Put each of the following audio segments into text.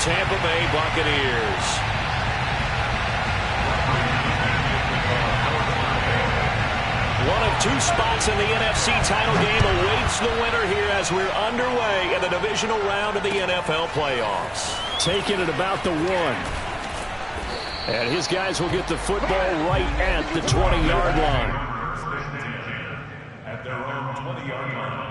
Tampa Bay Buccaneers. One of two spots in the NFC title game awaits the winner here as we're underway in the divisional round of the NFL playoffs. Taking it about the 1. And his guys will get the football right at the 20-yard line. At their own 20-yard line.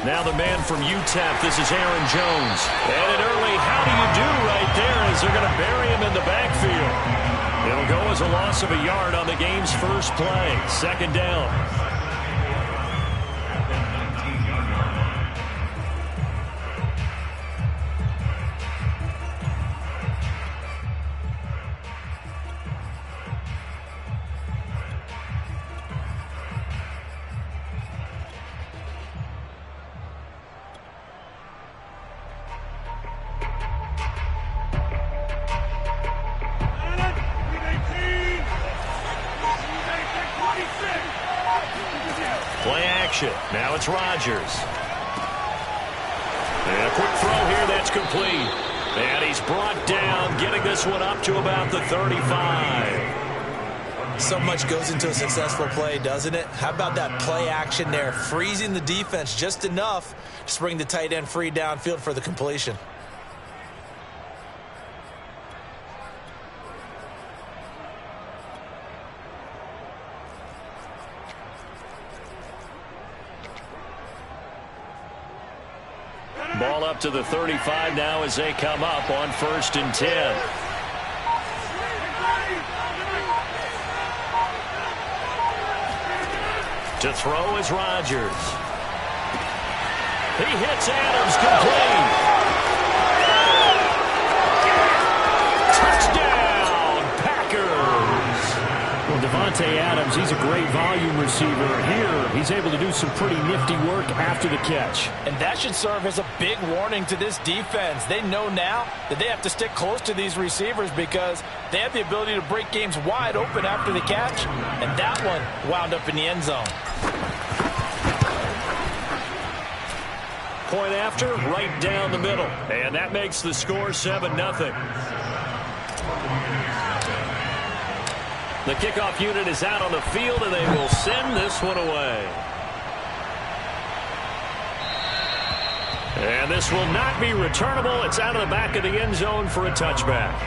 Now the man from UTEP, this is Aaron Jones. And an early how do you do right there as they're going to bury him in the backfield. It'll go as a loss of a yard on the game's first play. Second down. Play action. Now it's Rodgers. And a quick throw here. That's complete. And he's brought down, getting this one up to about the 35. So much goes into a successful play, doesn't it? How about that play action there? Freezing the defense just enough to bring the tight end free downfield for the completion. Ball up to the 35 now as they come up on 1st and 10. To throw is Rodgers. He hits Adams complete. Touchdown, Packers. Well, Davante Adams, he's a great volume receiver. Here, he's able to do some pretty nifty work after the catch. And that should serve as a big warning to this defense. They know now that they have to stick close to these receivers because they have the ability to break games wide open after the catch. And that one wound up in the end zone. Point after, right down the middle. And that makes the score 7-0. The kickoff unit is out on the field, and they will send this one away. And this will not be returnable. It's out of the back of the end zone for a touchback.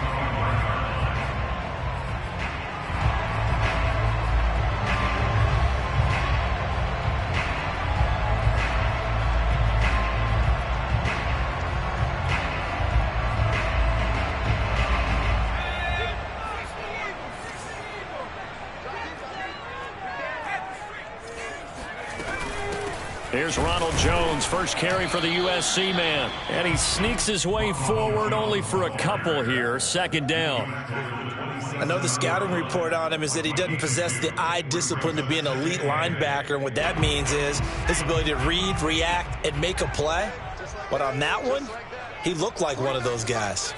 Here's Ronald Jones, first carry for the USC man. And he sneaks his way forward only for a couple here. Second down. I know the scouting report on him is that he doesn't possess the eye discipline to be an elite linebacker. And what that means is his ability to read, react, and make a play. But on that one, he looked like one of those guys.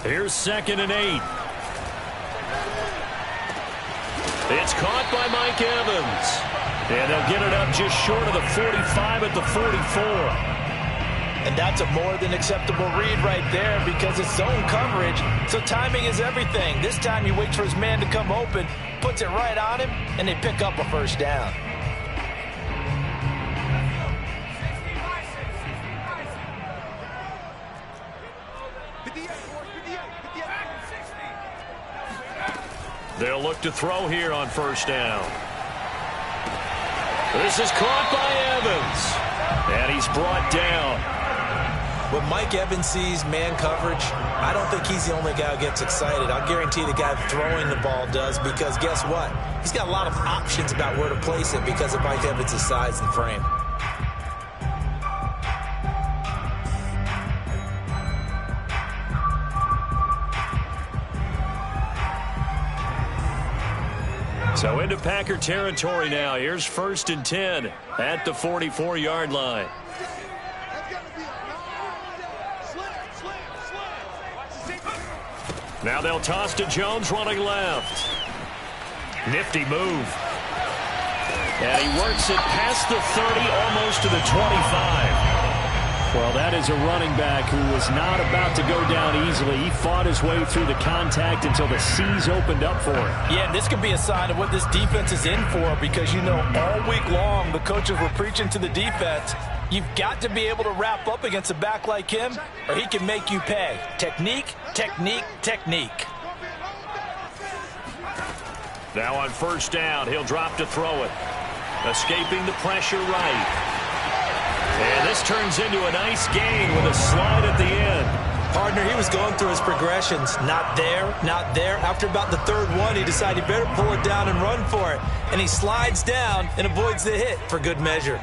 Here's 2nd and 8. It's caught by Mike Evans. And they'll get it up just short of the 45 at the 44. And that's a more than acceptable read right there because it's zone coverage, so timing is everything. This time he waits for his man to come open, puts it right on him, and they pick up a first down. They'll look to throw here on first down. This is caught by Evans. And he's brought down. When Mike Evans sees man coverage, I don't think he's the only guy who gets excited. I'll guarantee the guy throwing the ball does, because guess what? He's got a lot of options about where to place it because of Mike Evans' size and frame. So into Packer territory now. Here's 1st and 10 at the 44-yard line. Now they'll toss to Jones running left. Nifty move. And he works it past the 30, almost to the 25. Well, that is a running back who was not about to go down easily. He fought his way through the contact until the seas opened up for him. Yeah, and this could be a sign of what this defense is in for, because, you know, all week long the coaches were preaching to the defense, you've got to be able to wrap up against a back like him or he can make you pay. Technique, technique, technique. Now on 1st down, he'll drop to throw it. Escaping the pressure right. And this turns into a nice gain with a slide at the end. Partner, he was going through his progressions. Not there, not there. After about the 3rd one, he decided he better pull it down and run for it. And he slides down and avoids the hit for good measure.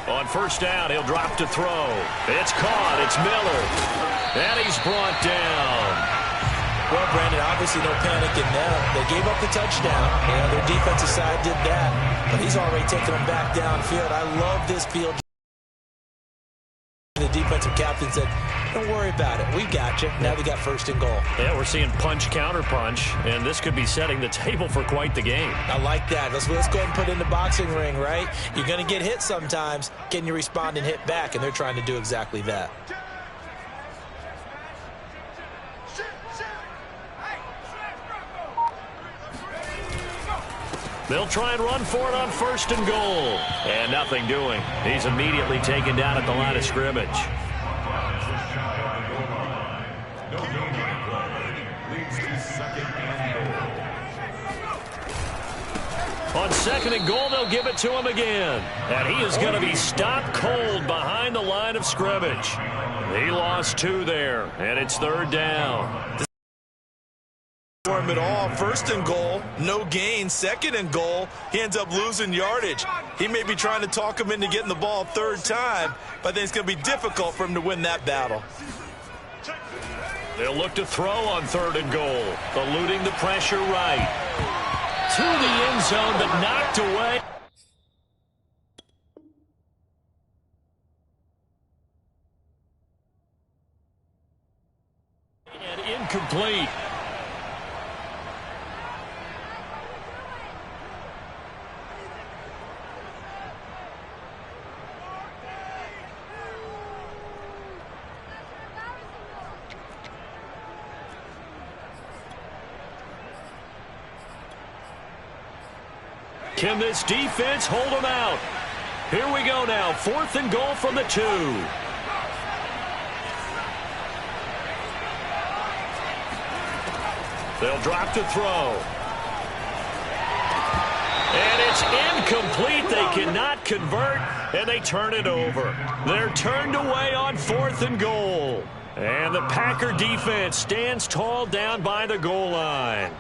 On 1st down, he'll drop to throw. It's caught. It's Miller. And he's brought down. Well, Brandon, obviously no panic in them. They gave up the touchdown. You know, their defensive side did that. But he's already taken them back downfield. I love this field. The defensive captain said, don't worry about it. We got you. Now they got 1st and goal. Yeah, we're seeing punch, counter punch, and this could be setting the table for quite the game. I like that. Let's go ahead and put it in the boxing ring, right? You're going to get hit sometimes. Can you respond and hit back? And they're trying to do exactly that. They'll try and run for it on 1st and goal. And nothing doing. He's immediately taken down at the line of scrimmage. On 2nd and goal, they'll give it to him again. And he is going to be stopped cold behind the line of scrimmage. He lost 2 there, and it's 3rd down. For him at all. 1st and goal, no gain. 2nd and goal, he ends up losing yardage. He may be trying to talk him into getting the ball 3rd time, but I think it's going to be difficult for him to win that battle. They'll look to throw on 3rd and goal, eluding the pressure right. To the end zone, but knocked away. And incomplete. Can this defense hold them out? Here we go now. 4th and goal from the 2. They'll drop to throw. And it's incomplete. They cannot convert, and they turn it over. They're turned away on 4th and goal. And the Packer defense stands tall down by the goal line.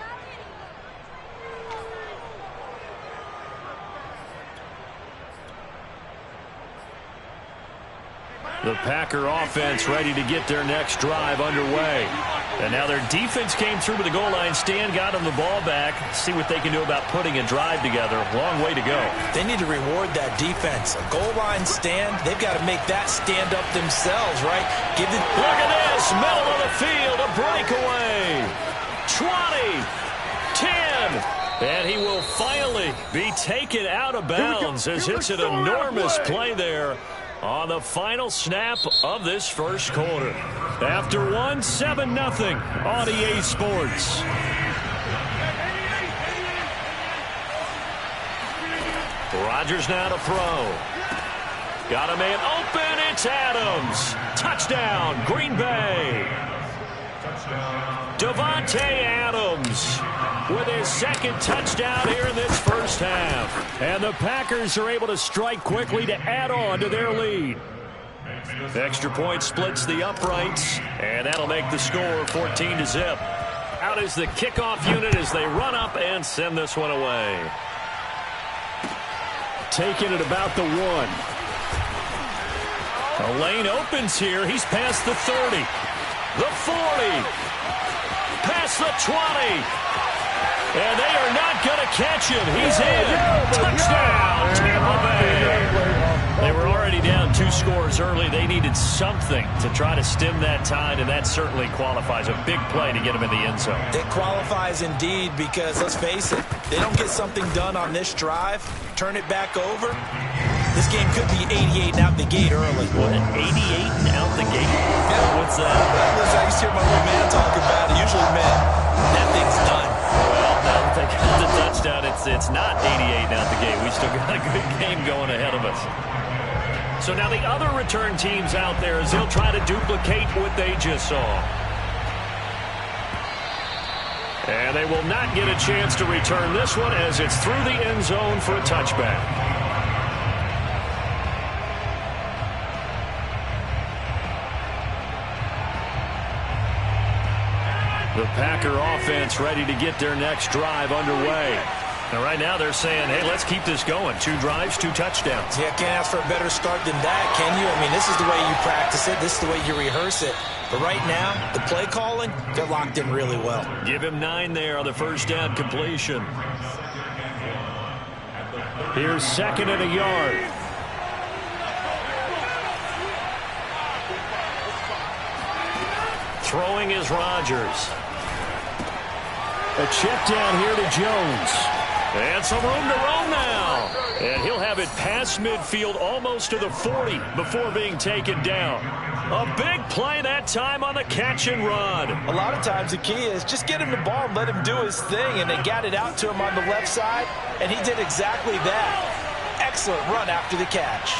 The Packer offense ready to get their next drive underway. And now their defense came through with the goal line stand, got them the ball back. See what they can do about putting a drive together. Long way to go. They need to reward that defense. A goal line stand, they've got to make that stand up themselves, right? Look at this. Middle of the field, a breakaway. 20, 10. And he will finally be taken out of bounds as it's an enormous play there on the final snap of this first quarter. After 7-0 on EA Sports. Rodgers now to throw. Got a man open. It's Adams. Touchdown, Green Bay. Davante Adams Jones with his second touchdown here in this first half. And the Packers are able to strike quickly to add on to their lead. The extra point splits the uprights, and that'll make the score 14-0. Out is the kickoff unit as they run up and send this one away. Taking it about the 1. A lane opens here. He's past the 30. The 40. Past the 20. And they are not going to catch him. He's in. Touchdown, Tampa Bay. They were already down 2 scores early. They needed something to try to stem that tide, and that certainly qualifies. A big play to get him in the end zone. It qualifies indeed because, let's face it, they don't get something done on this drive, turn it back over, this game could be 88 and out the gate early. What, 88 and out the gate? Yeah. What's that? Listen, I used to hear my old man talk about it. Usually meant that thing's done. Well, now that they got the touchdown, it's not 88 and out the gate. We still got a good game going ahead of us. So now the other return teams out there as they'll try to duplicate what they just saw. And they will not get a chance to return this one as it's through the end zone for a touchback. The Packer offense ready to get their next drive underway. And right now they're saying, hey, let's keep this going. 2 drives, 2 touchdowns. Yeah, can't ask for a better start than that, can you? I mean, this is the way you practice it. This is the way you rehearse it. But right now, the play calling, they're locked in really well. Give him 9 there on the first down completion. Here's 2nd and a yard. Throwing is Rodgers. A check down here to Jones. And some room to roam now. And he'll have it past midfield almost to the 40 before being taken down. A big play that time on the catch and run. A lot of times the key is just get him the ball and let him do his thing. And they got it out to him on the left side, and he did exactly that. Excellent run after the catch.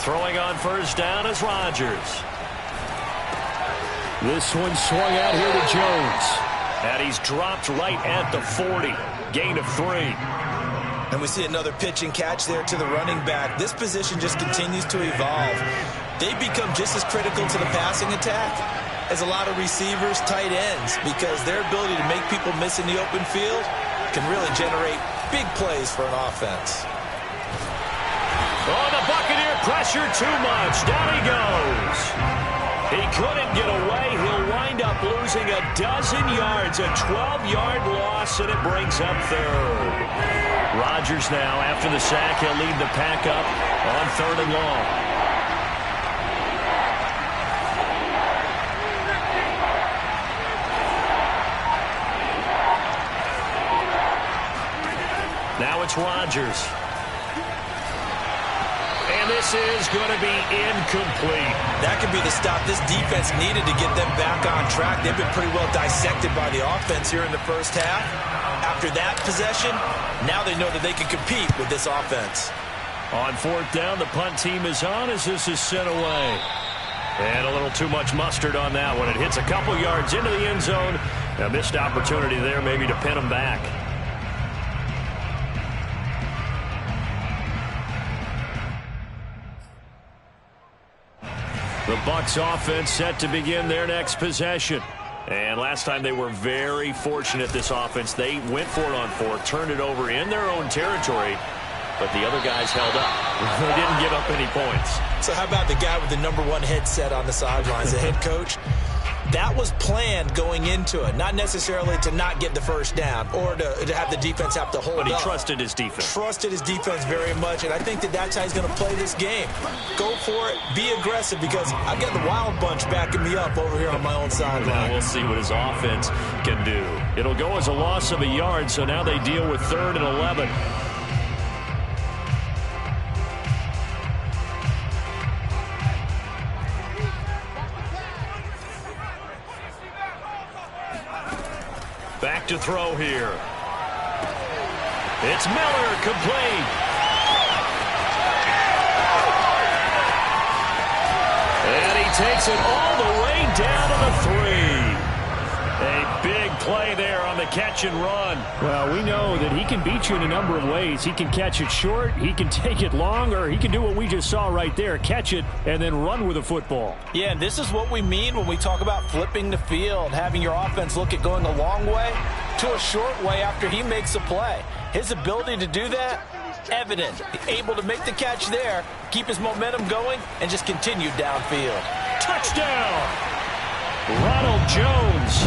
Throwing on first down is Rodgers. This one swung out here to Jones. And he's dropped right at the 40. Gain of 3. And we see another pitch and catch there to the running back. This position just continues to evolve. They become just as critical to the passing attack as a lot of receivers, tight ends, because their ability to make people miss in the open field can really generate big plays for an offense. Oh, the Buccaneer pressure too much. Down he goes. He couldn't get away. He'll wind up losing a dozen yards. A 12-yard loss, and it brings up 3rd. Rodgers now, after the sack, he'll lead the pack up on 3rd and long. Now it's Rodgers. And this is going to be incomplete. That could be the stop this defense needed to get them back on track. They've been pretty well dissected by the offense here in the first half. After that possession, now they know that they can compete with this offense. On 4th down, the punt team is on as this is sent away. And a little too much mustard on that one. It hits a couple yards into the end zone. A missed opportunity there maybe to pin them back. The Bucs offense set to begin their next possession. And last time they were very fortunate, this offense. They went for it on 4th, turned it over in their own territory, but the other guys held up. They didn't give up any points. So how about the guy with the #1 headset on the sidelines, the head coach? That was planned going into it, not necessarily to not get the first down or to have the defense have to hold up. But he trusted his defense. Trusted his defense very much, and I think that that's how he's going to play this game. Go for it, be aggressive, because I've got the Wild Bunch backing me up over here on my own sideline. Now we'll see what his offense can do. It'll go as a loss of a yard, so now they deal with 3rd and 11. Back to throw here. It's Miller, complete. takes it all the way down to the 3. A big play there on the catch and run. Well, we know that he can beat you in a number of ways. He can catch it short, he can take it long, or he can do what we just saw right there, catch it and then run with the football. Yeah, and this is what we mean when we talk about flipping the field, having your offense look at going a long way to a short way after he makes a play. His ability to do that, evident. Able to make the catch there, keep his momentum going, and just continue downfield. Touchdown! Ronald Jones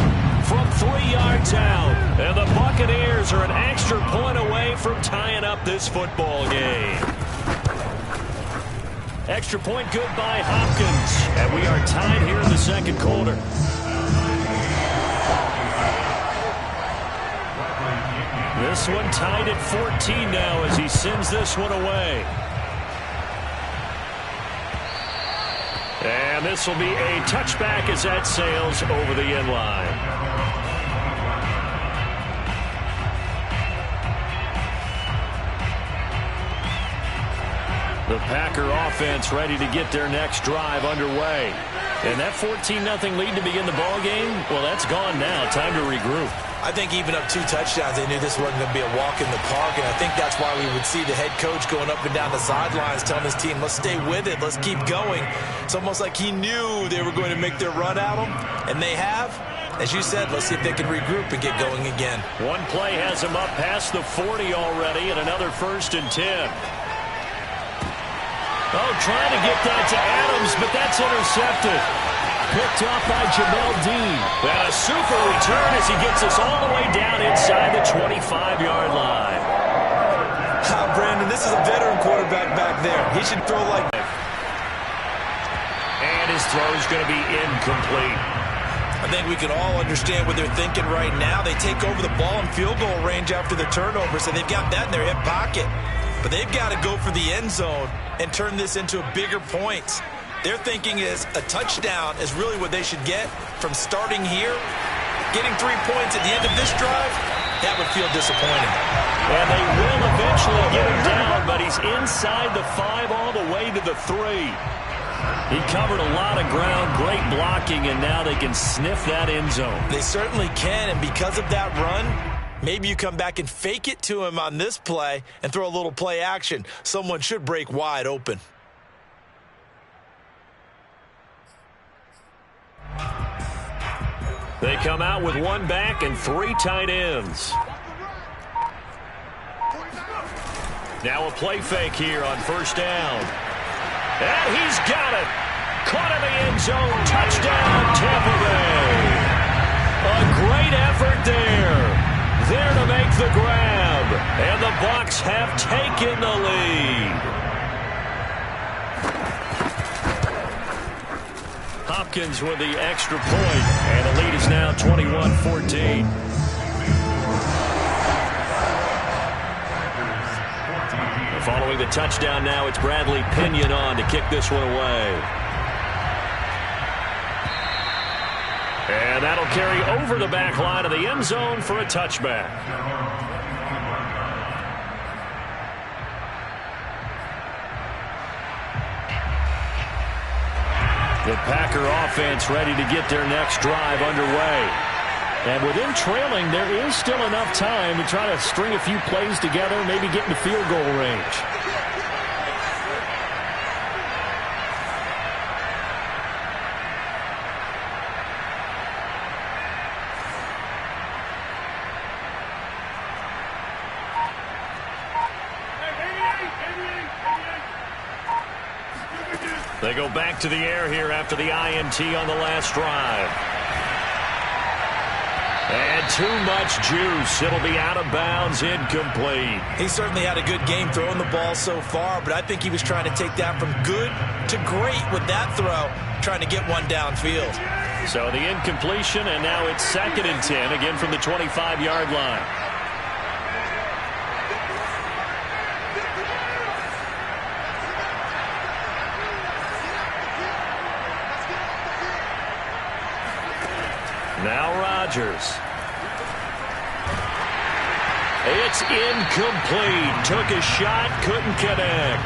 from 3 yards out. And the Buccaneers are an extra point away from tying up this football game. Extra point good by Hopkins. And we are tied here in the second quarter. This one tied at 14 now as he sends this one away. And this will be a touchback as that sails over the end line. The Packer offense ready to get their next drive underway. And that 14-0 lead to begin the ball game, well, that's gone now. Time to regroup. I think even up 2 touchdowns, they knew this wasn't going to be a walk in the park, and I think that's why we would see the head coach going up and down the sidelines telling his team, let's stay with it, let's keep going. It's almost like he knew they were going to make their run at him, and they have. As you said, let's see if they can regroup and get going again. One play has him up past the 40 already, and another 1st and 10. Oh, trying to get that to Adams, but that's intercepted. Picked off by Jamel Dean. And a super return as he gets us all the way down inside the 25-yard line. Brandon, this is a veteran quarterback back there. He should throw like... And his throw is going to be incomplete. I think we can all understand what they're thinking right now. They take over the ball in field goal range after the turnover, so they've got that in their hip pocket. But they've got to go for the end zone and turn this into bigger points. Their thinking is a touchdown is really what they should get from starting here. Getting 3 points at the end of this drive, that would feel disappointing. And they will eventually get him down, but he's inside the 5 all the way to the 3. He covered a lot of ground, great blocking, and now they can sniff that end zone. They certainly can, and because of that run, maybe you come back and fake it to him on this play and throw a little play action. Someone should break wide open. They come out with 1 back and 3 tight ends. Now a play fake here on 1st down. And he's got it. Caught in the end zone. Touchdown, Tampa Bay. A great effort there. There to make the grab. And the Bucs have taken the lead. Hopkins with the extra point, and the lead is now 21-14. Following the touchdown now, it's Bradley Pinion on to kick this one away. And that'll carry over the back line of the end zone for a touchback. The Packer offense ready to get their next drive underway. And with them trailing, there is still enough time to try to string a few plays together, maybe get into field goal range. They go back to the air here after the INT on the last drive. And too much juice. It'll be out of bounds, incomplete. He certainly had a good game throwing the ball so far, but I think he was trying to take that from good to great with that throw, trying to get one downfield. So the incompletion, and now it's 2nd and 10, again from the 25-yard line. Now Rodgers. It's incomplete. Took a shot, couldn't connect.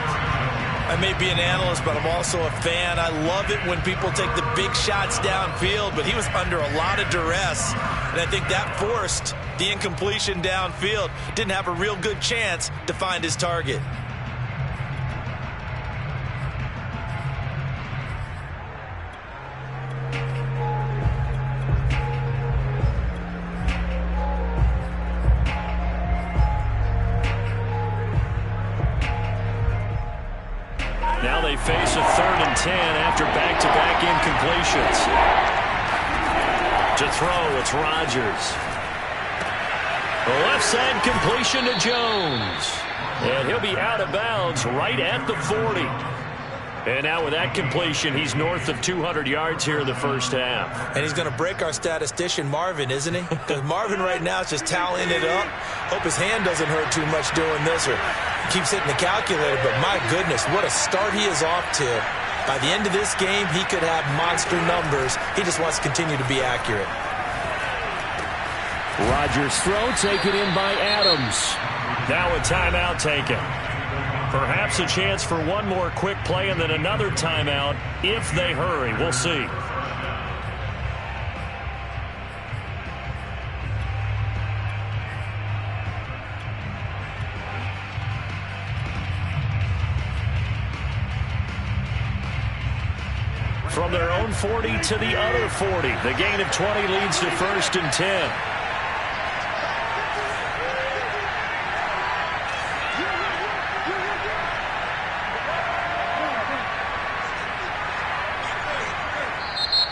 I may be an analyst, but I'm also a fan. I love it when people take the big shots downfield, but he was under a lot of duress, and I think that forced the incompletion downfield. Didn't have a real good chance to find his target. Now they face a 3rd and 10 after back-to-back incompletions. To throw, it's Rodgers. The left side completion to Jones. And he'll be out of bounds right at the 40. And now with that completion, he's north of 200 yards here in the first half. And he's going to break our statistician Marvin, isn't he? Because Marvin right now is just tallying it up. Hope his hand doesn't hurt too much doing this, or keeps hitting the calculator. But my goodness, what a start he is off to. By the end of this game, he could have monster numbers. He just wants to continue to be accurate. Rodgers' throw taken in by Adams. Now a timeout taken. Perhaps a chance for one more quick play and then another timeout if they hurry. We'll see. From their own 40 to the other 40. The gain of 20 leads to 1st and 10.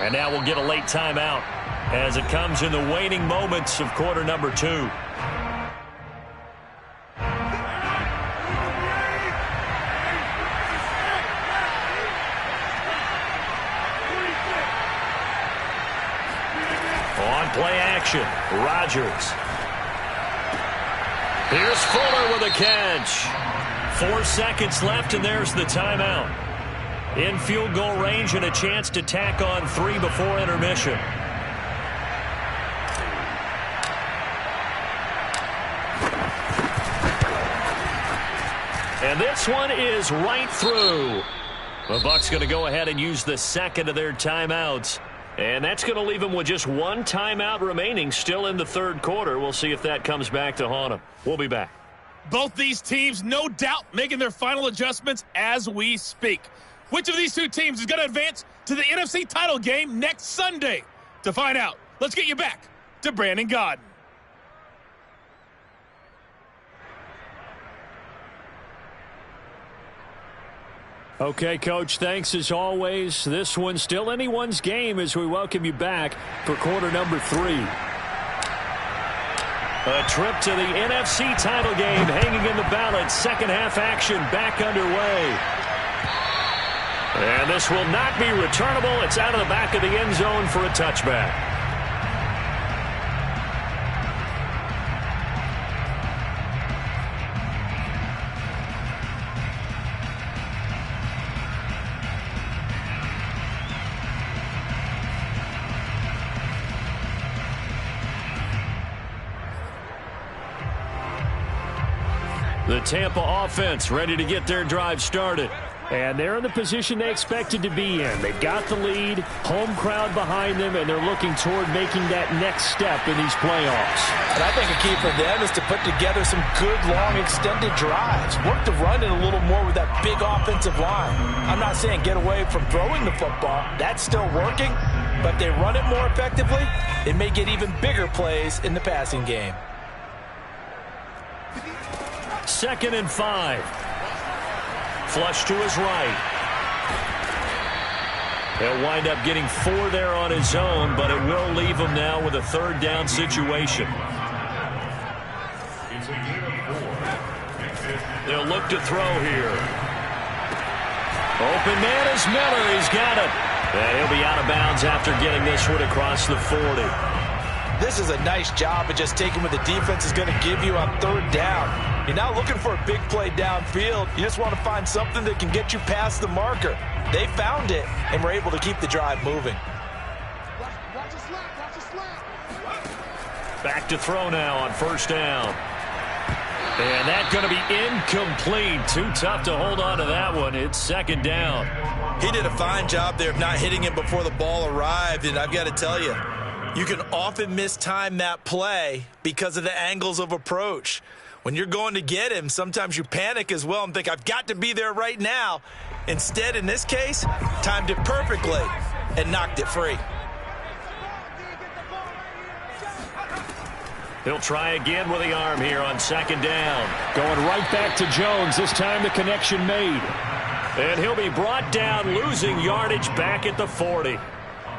And now we'll get a late timeout as it comes in the waning moments of quarter number 2. On play action, Rodgers. Here's Fuller with a catch. 4 seconds left, and there's the timeout. In field goal range and a chance to tack on 3 before intermission. And this one is right through. The Bucs going to go ahead and use the second of their timeouts. And that's going to leave them with just 1 timeout remaining still in the 3rd quarter. We'll see if that comes back to haunt them. We'll be back. Both these teams, no doubt, making their final adjustments as we speak. Which of these two teams is going to advance to the NFC title game next Sunday? To find out, let's get you back to Brandon Gaudin. Okay, Coach, thanks as always. This one's still anyone's game as we welcome you back for quarter number 3. A trip to the NFC title game hanging in the balance. Second half action back underway. And this will not be returnable. It's out of the back of the end zone for a touchback. The Tampa offense ready to get their drive started. And they're in the position they expected to be in. They've got the lead, home crowd behind them, and they're looking toward making that next step in these playoffs. And I think a key for them is to put together some good, long, extended drives. Work the run in a little more with that big offensive line. I'm not saying get away from throwing the football. That's still working. But if they run it more effectively, they may get even bigger plays in the passing game. 2nd and 5. Flush to his right. He'll wind up getting 4 there on his own, but it will leave him now with a 3rd down situation. They'll look to throw here. Open man is Miller. He's got it. And he'll be out of bounds after getting this one across the 40. This is a nice job of just taking what the defense is going to give you on 3rd down. You're not looking for a big play downfield. You just want to find something that can get you past the marker. They found it and were able to keep the drive moving. Back to throw now on 1st down. And that's going to be incomplete. Too tough to hold on to that one. It's second down. He did a fine job there of not hitting him before the ball arrived, and I've got to tell you, you can often mistime that play because of the angles of approach. When you're going to get him, sometimes you panic as well and think, I've got to be there right now. Instead, in this case, timed it perfectly and knocked it free. He'll try again with the arm here on second down. Going right back to Jones. This time the connection made. And he'll be brought down, losing yardage back at the 40.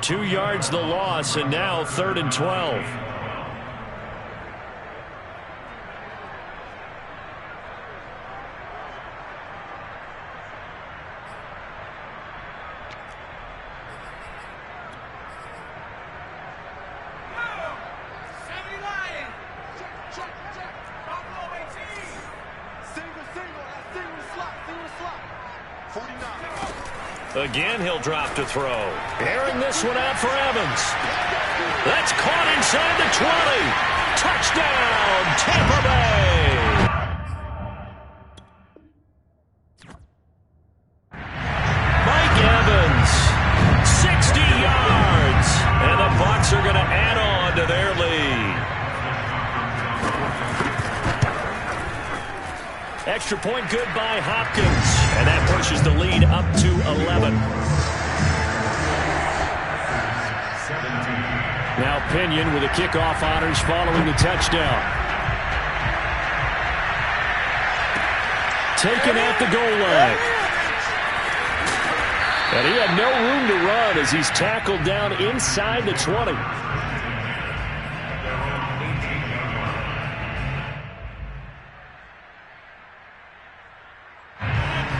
2 yards the loss, and now 3rd and 12. Again, he'll drop to throw. Airing this one out for Evans. That's caught inside the 20. Touchdown, Tampa Bay. Mike Evans, 60 yards. And the Bucs are going to add on to their lead. Extra point good by Hopkins. And that pushes the lead up to 11. Now Pinion with the kickoff honors following the touchdown. Taken at the goal line. And he had no room to run as he's tackled down inside the 20.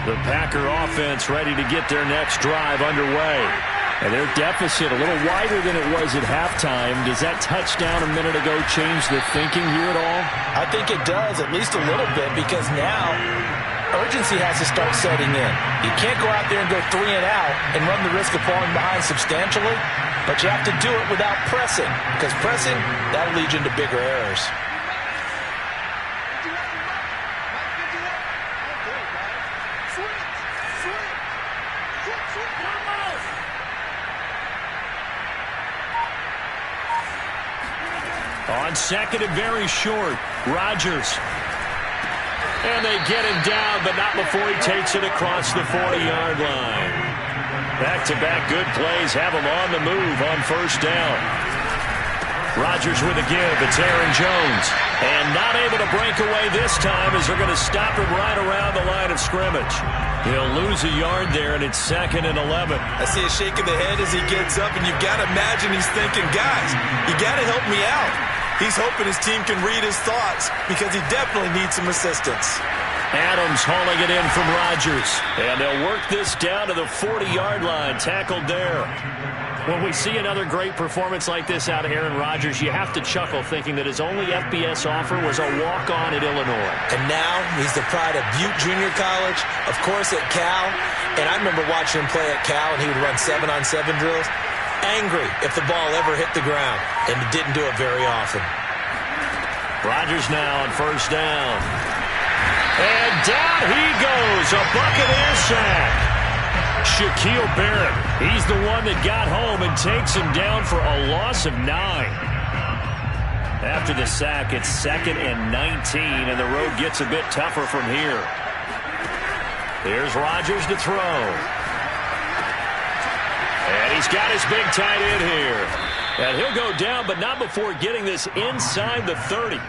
The Packer offense ready to get their next drive underway. And their deficit a little wider than it was at halftime. Does that touchdown a minute ago change the thinking here at all? I think it does, at least a little bit, because now urgency has to start setting in. You can't go out there and go 3 and out and run the risk of falling behind substantially, but you have to do it without pressing, because pressing, that'll lead you into bigger errors. On second and very short, Rodgers. And they get him down, but not before he takes it across the 40-yard line. Back-to-back good plays have him on the move on first down. Rodgers with a give. It's Aaron Jones. And not able to break away this time as they're going to stop him right around the line of scrimmage. He'll lose a yard there, and it's 2nd and 11. I see a shake of the head as he gets up, and you've got to imagine he's thinking, guys, you got to help me out. He's hoping his team can read his thoughts because he definitely needs some assistance. Adams hauling it in from Rodgers. And they'll work this down to the 40-yard line. Tackled there. When we see another great performance like this out of Aaron Rodgers, you have to chuckle thinking that his only FBS offer was a walk-on at Illinois. And now he's the pride of Butte Junior College, of course at Cal. And I remember watching him play at Cal, and he would run 7-on-7 drills. Angry if the ball ever hit the ground, and he didn't do it very often. Rodgers now on first down. And down he goes, a Buccaneer sack. Shaquille Barrett, he's the one that got home and takes him down for a loss of 9. After the sack, it's 2nd and 19, and the road gets a bit tougher from here. Here's Rodgers to throw. And he's got his big tight end here. And he'll go down, but not before getting this inside the 30.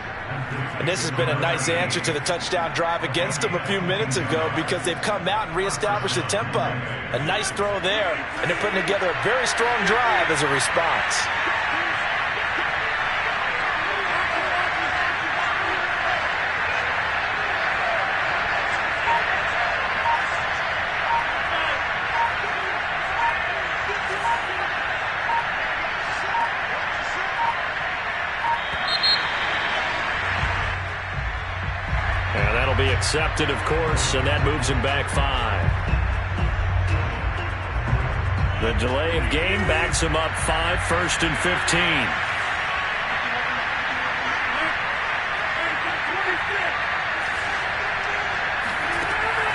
And this has been a nice answer to the touchdown drive against them a few minutes ago because they've come out and reestablished the tempo. A nice throw there, and they're putting together a very strong drive as a response. Accepted, of course, and that moves him back 5. The delay of game backs him up 5, 1st and 15.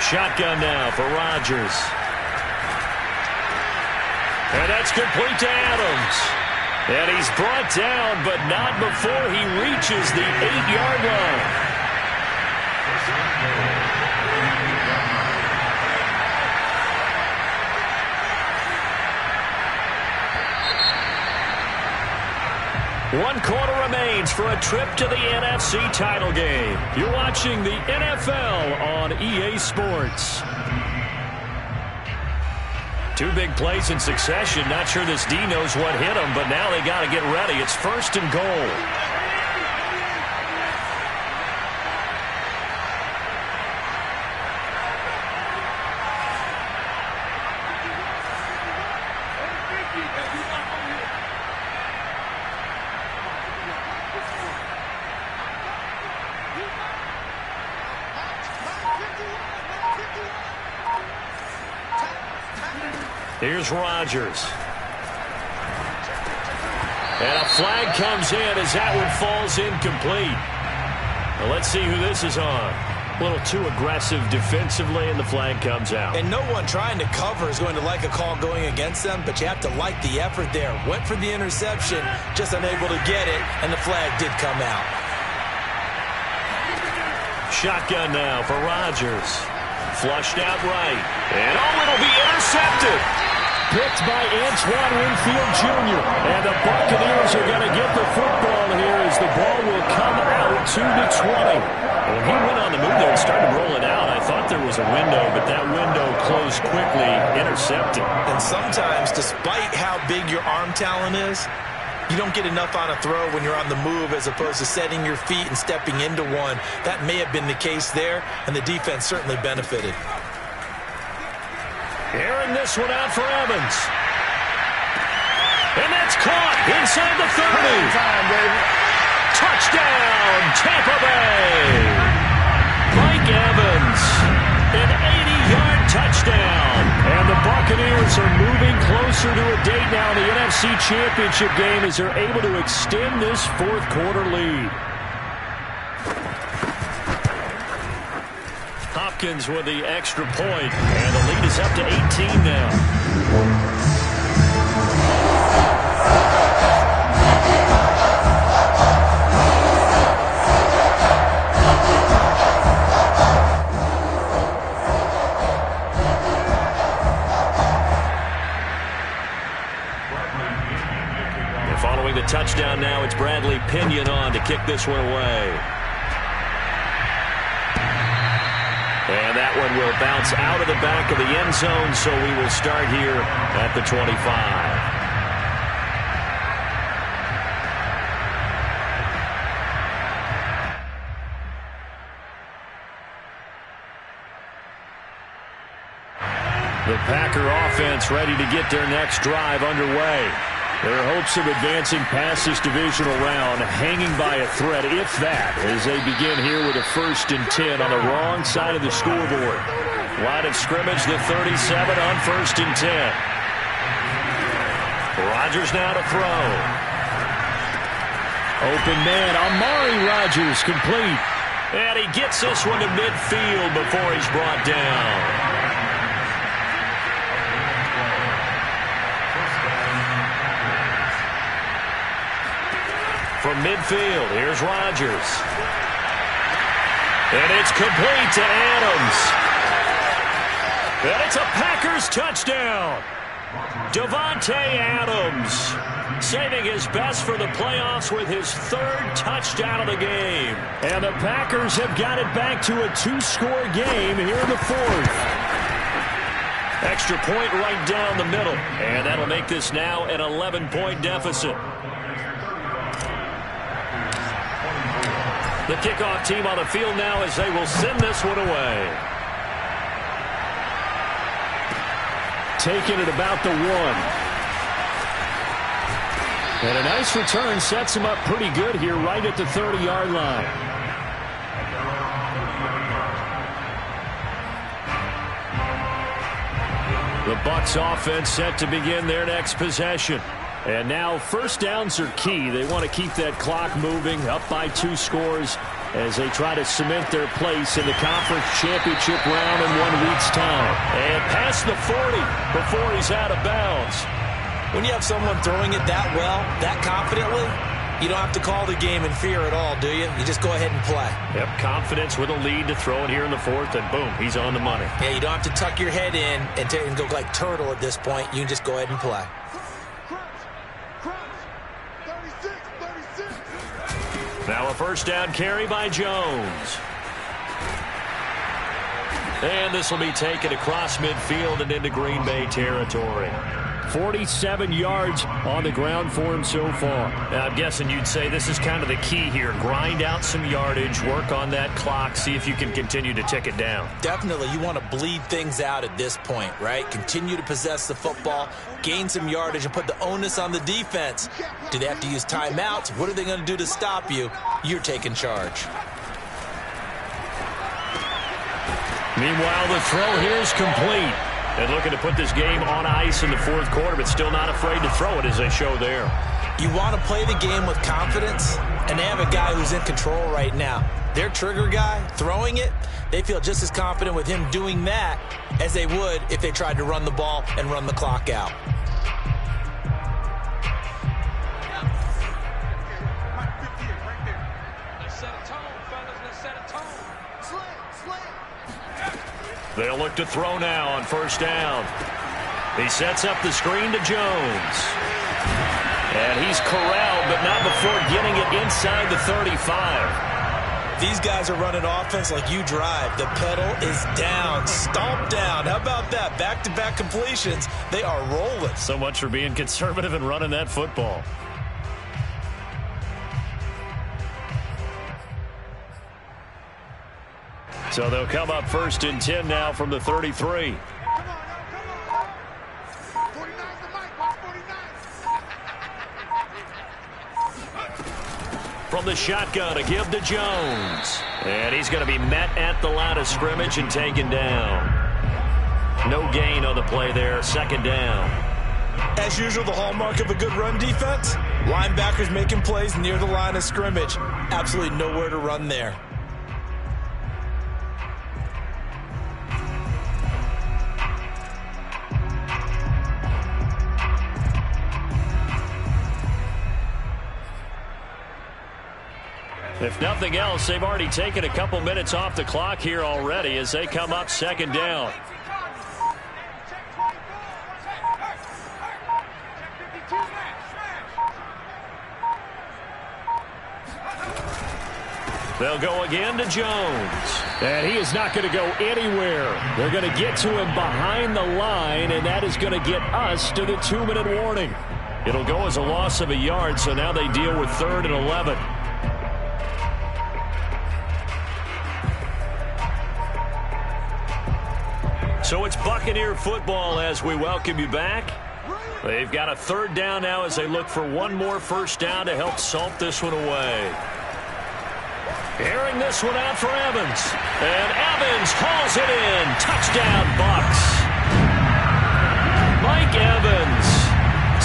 Shotgun now for Rodgers. And that's complete to Adams. And he's brought down, but not before he reaches the 8-yard line. One quarter remains for a trip to the NFC title game. You're watching the NFL on EA Sports. Two big plays in succession. Not sure this D knows what hit him, but now they got to get ready. It's 1st and goal. Here's Rodgers. And a flag comes in as that one falls incomplete. Well, let's see who this is on. A little too aggressive defensively, and the flag comes out. And no one trying to cover is going to like a call going against them, but you have to like the effort there. Went for the interception, just unable to get it, and the flag did come out. Shotgun now for Rodgers. Flushed out right. And it'll be intercepted. Picked by Antoine Winfield Jr. And the Buccaneers are going to get the football here as the ball will come out to the 20. When he went on the move there and started rolling out, I thought there was a window, but that window closed quickly, intercepted. And sometimes, despite how big your arm talent is, you don't get enough on a throw when you're on the move as opposed to setting your feet and stepping into one. That may have been the case there, and the defense certainly benefited. Airing this one out for Evans. And that's caught inside the 30. Time, baby. Touchdown, Tampa Bay. Mike Evans, an 80-yard touchdown. And the Buccaneers are moving closer to a date now in the NFC Championship game as they're able to extend this fourth quarter lead. Hopkins with the extra point, and the lead is up to 18 now. Following the touchdown now, it's Bradley Pinion on to kick this one away. And that one will bounce out of the back of the end zone, so we will start here at the 25. The Packer offense ready to get their next drive underway. Their hopes of advancing past this divisional round hanging by a thread, if that, as they begin here with a 1st and 10 on the wrong side of the scoreboard. Line of scrimmage, the 37 on 1st and 10. Rodgers now to throw. Open man, Amari Rodgers complete. And he gets this one to midfield before he's brought down. From midfield, here's Rodgers. And it's complete to Adams. And it's a Packers touchdown. Davante Adams saving his best for the playoffs with his 3rd touchdown of the game. And the Packers have got it back to a 2-score game here in the 4th. Extra point right down the middle. And that'll make this now an 11-point deficit. The kickoff team on the field now as they will send this one away. Taking it about the 1. And a nice return sets him up pretty good here right at the 30-yard line. The Bucs offense set to begin their next possession. And now first downs are key. They want to keep that clock moving, up by 2 scores as they try to cement their place in the conference championship round in 1 week's time. And past the 40 before he's out of bounds. When you have someone throwing it that well, that confidently, you don't have to call the game in fear at all, do you? You just go ahead and play. Yep, confidence with a lead to throw it here in the 4th, and boom, he's on the money. Yeah, you don't have to tuck your head in and go like turtle at this point. You can just go ahead and play. Now a first down carry by Jones. And this will be taken across midfield and into Green Bay territory. 47 yards on the ground for him so far. Now, I'm guessing you'd say this is kind of the key here. Grind out some yardage, work on that clock, see if you can continue to tick it down. Definitely, you want to bleed things out at this point, right? Continue to possess the football, gain some yardage, and put the onus on the defense. Do they have to use timeouts? What are they going to do to stop you? You're taking charge. Meanwhile, the throw here is complete. And looking to put this game on ice in the 4th quarter, but still not afraid to throw it as they show there. You want to play the game with confidence, and they have a guy who's in control right now. Their trigger guy, throwing it, they feel just as confident with him doing that as they would if they tried to run the ball and run the clock out. They'll look to throw now on first down. He sets up the screen to Jones. And he's corralled, but not before getting it inside the 35. These guys are running offense like you drive. The pedal is down, stomp down. How about that? Back-to-back completions. They are rolling. So much for being conservative and running that football. So they'll come up 1st and 10 now from the 33. From the shotgun, a give to Jones. And he's going to be met at the line of scrimmage and taken down. No gain on the play there, 2nd down. As usual, the hallmark of a good run defense, linebackers making plays near the line of scrimmage. Absolutely nowhere to run there. If nothing else, they've already taken a couple minutes off the clock here already as they come up 2nd down. They'll go again to Jones. And he is not going to go anywhere. They're going to get to him behind the line, and that is going to get us to the 2-minute warning. It'll go as a loss of a yard, so now they deal with 3rd and 11. So it's Buccaneer football as we welcome you back. They've got a 3rd down now as they look for one more first down to help salt this one away. Airing this one out for Evans. And Evans hauls it in. Touchdown, Bucs. Mike Evans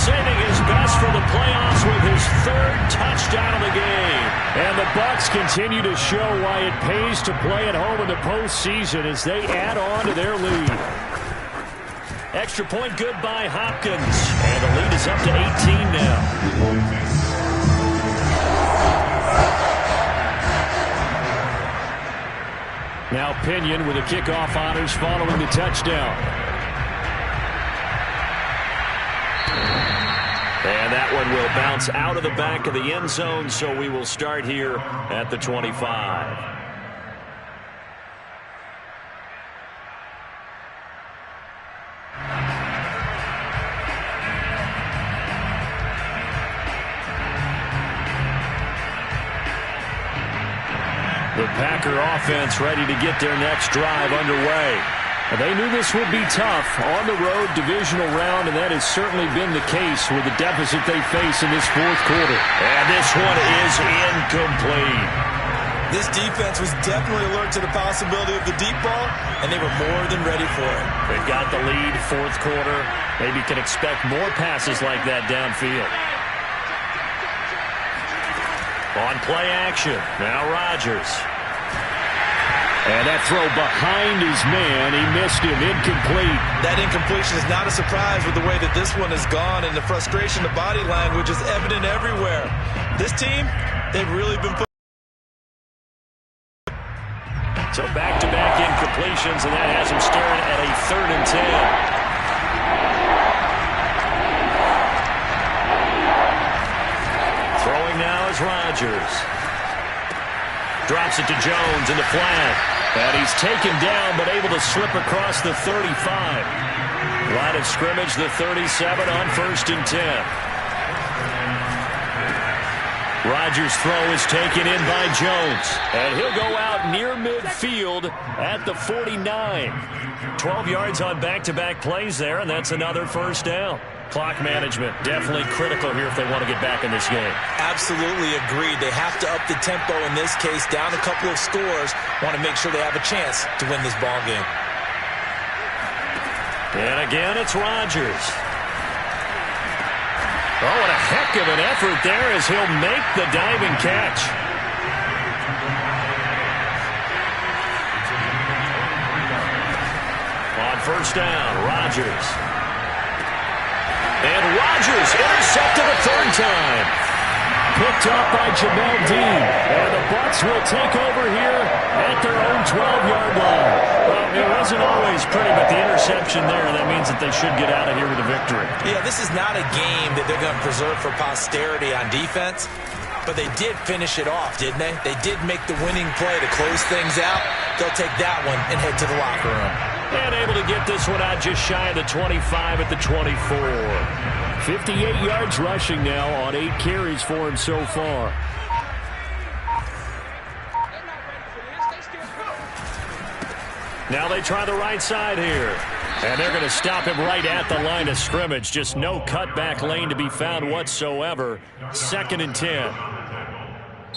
saving his best for the playoffs with his 3rd touchdown of the game. And the Bucs continue to show why it pays to play at home in the postseason as they add on to their lead. Extra point good by Hopkins. And the lead is up to 18 now. Now Pinion with the kickoff honors following the touchdown. And that one will bounce out of the back of the end zone, so we will start here at the 25. The Packer offense ready to get their next drive underway. They knew this would be tough on the road divisional round, and that has certainly been the case with the deficit they face in this 4th quarter. And this one is incomplete. This defense was definitely alert to the possibility of the deep ball, and they were more than ready for it. They've got the lead, fourth quarter. Maybe can expect more passes like that downfield. On play action, now Rodgers. And that throw behind his man, he missed him, incomplete. That incompletion is not a surprise with the way that this one has gone, and the frustration, the body language is evident everywhere. This team, they've really been put. So back-to-back incompletions, and that has him staring at a 3rd and 10. Throwing now is Rodgers. Drops it to Jones in the flat. And he's taken down, but able to slip across the 35. Line of scrimmage, the 37 on 1st and 10. Rodgers' throw is taken in by Jones. And he'll go out near midfield at the 49. 12 yards on back-to-back plays there, and that's another first down. Clock management definitely critical here if they want to get back in this game. Absolutely agreed. They have to up the tempo in this case, down a couple of scores. Want to make sure they have a chance to win this ball game. And again, it's Rodgers. Oh, what a heck of an effort there as he'll make the diving catch. On first down, Rodgers. And Rodgers intercepted a 3rd time. Picked up by Jamel Dean. And the Bucs will take over here at their own 12-yard line. Well, it wasn't always pretty, but the interception there, that means that they should get out of here with a victory. Yeah, this is not a game that they're going to preserve for posterity on defense, but they did finish it off, didn't they? They did make the winning play to close things out. They'll take that one and head to the locker room. And able to get this one out just shy of the 25 at the 24. 58 yards rushing now on 8 carries for him so far. Now they try the right side here. And they're going to stop him right at the line of scrimmage. Just no cutback lane to be found whatsoever. 2nd and 10.